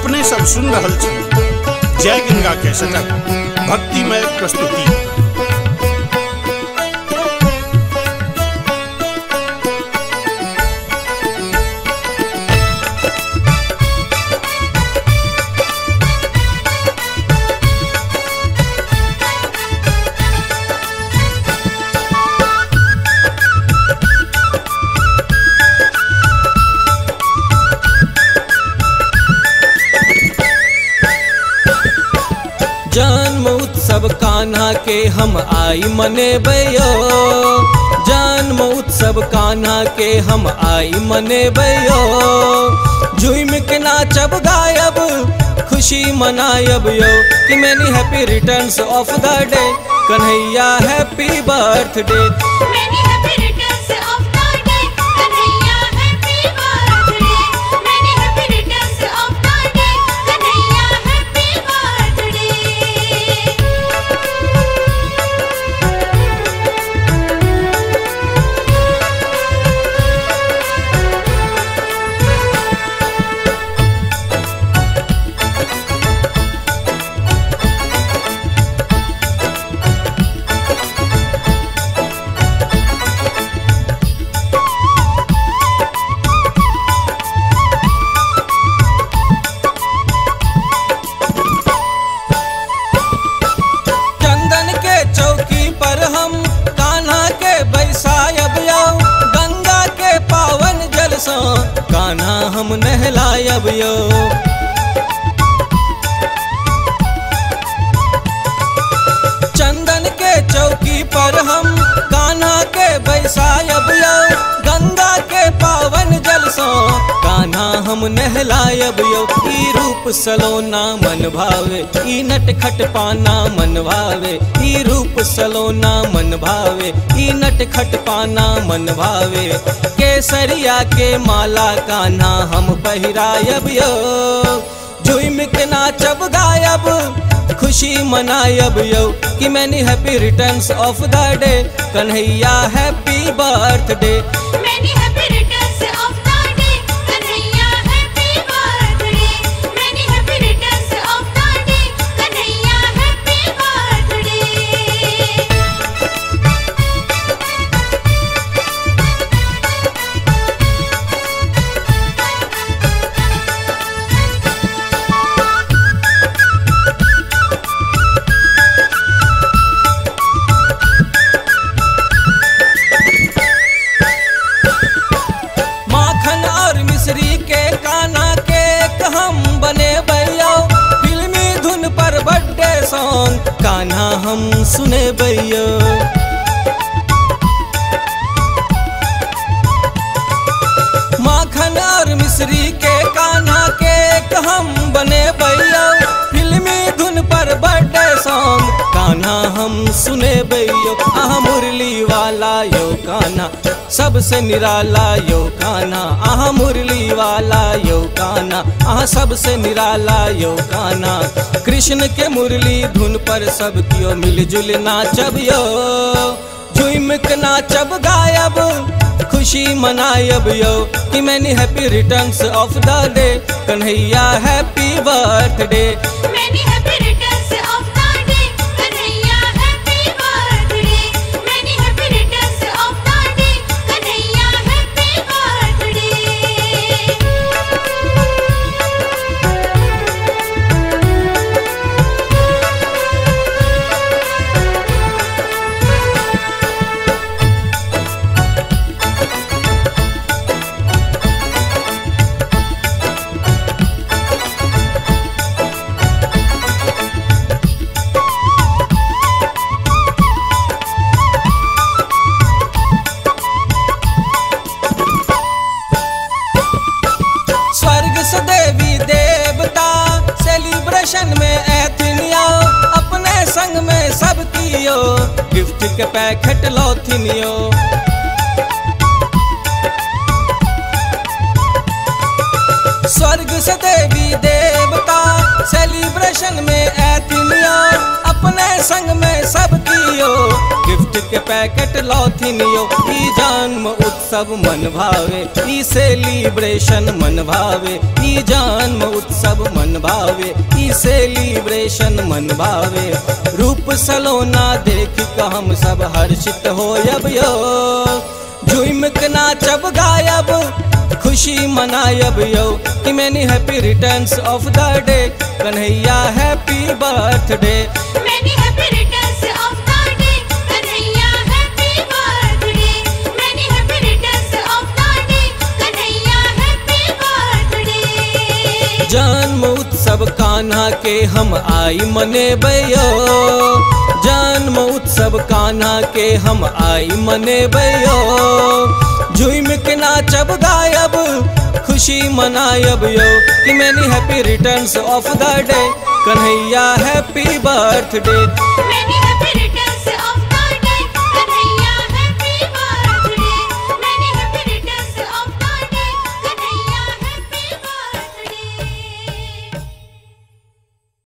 अपने सब सुन रहल छी जय गंगा के सटक भक्तिमय प्रस्तुति। जन्म उत्सव कान्हा के हम आई मनेबयो, जन्म उत्सव कान्हा के हम आई मनेबयो। झूम के नाचब गायब खुशी मनायब यो कि मैनी happy returns of the day Kanhaiya happy birthday. Kanha हम नहलायब यो, चंदन के चौकी पर हम कान्हा के बैसायब यो। गंगा के पावन जल सो कान्हा हम नहलायब यो। ई रूप सलोना मन भावे, ई नटखट पाना मन भावे, ई रूप सलोना मन भावे, ई नटखट पाना मन भावे। केसरिया के माला कान्हा हम पहिरायब यो, झूम के नाचब गायब खुशी मनायब यो कि मैनी happy returns of the day Kanhaiya happy birthday. Kanha हम सुने बैयो, माखन और मिश्री के कान्हा के हम बने बैयो। फिल्मी धुन पर बर्थडे सॉन्ग कान्हा हम सुने बैयो। आहा मुरली वाला यो कान्हा सबसे निराला यो कान्हा, आहा मुरली वाला यो कान्हा, आहा सबसे निराला यो कान्हा। कृष्ण के मुरली धुन पर सब कियो मिलजुल नाचब यो, झूम के नाचब गायब खुशी मनायब यो कि मैनी happy returns of the day Kanhaiya happy birthday. में एथिनियो अपने संग में सब कियो गिफ्ट के पैकेट लौथिनियो। स्वर्ग से देवी देव देवता सेलिब्रेशन में एथिनियो अपने संग में सब कियो गिफ्ट के पैकेट लौथिनियो ई जन्म उत्सव मन भावे ई सेलिब्रेशन मन भावे ई जन्म उत्सव मन भावे ई सेलिब्रेशन मन भावे रूप सलोना देख क हम सब हर्षित होयब यो झूम के नाचब गायब खुशी मनायब यो कि मैनी happy returns of the day Kanhaiya happy birthday Many happy returns of the day, Kanhaiya happy birthday. Many happy returns of the day, Kanhaiya happy birthday. जन्म उत्सव कान्हा के हम आई मनेबयो जन्म उत्सव कान्हा के हम आई मनेबयो झूम के नाचब गायब खुशी मनायब यो कि मैनी happy returns of the day Kanhaiya happy birthday Many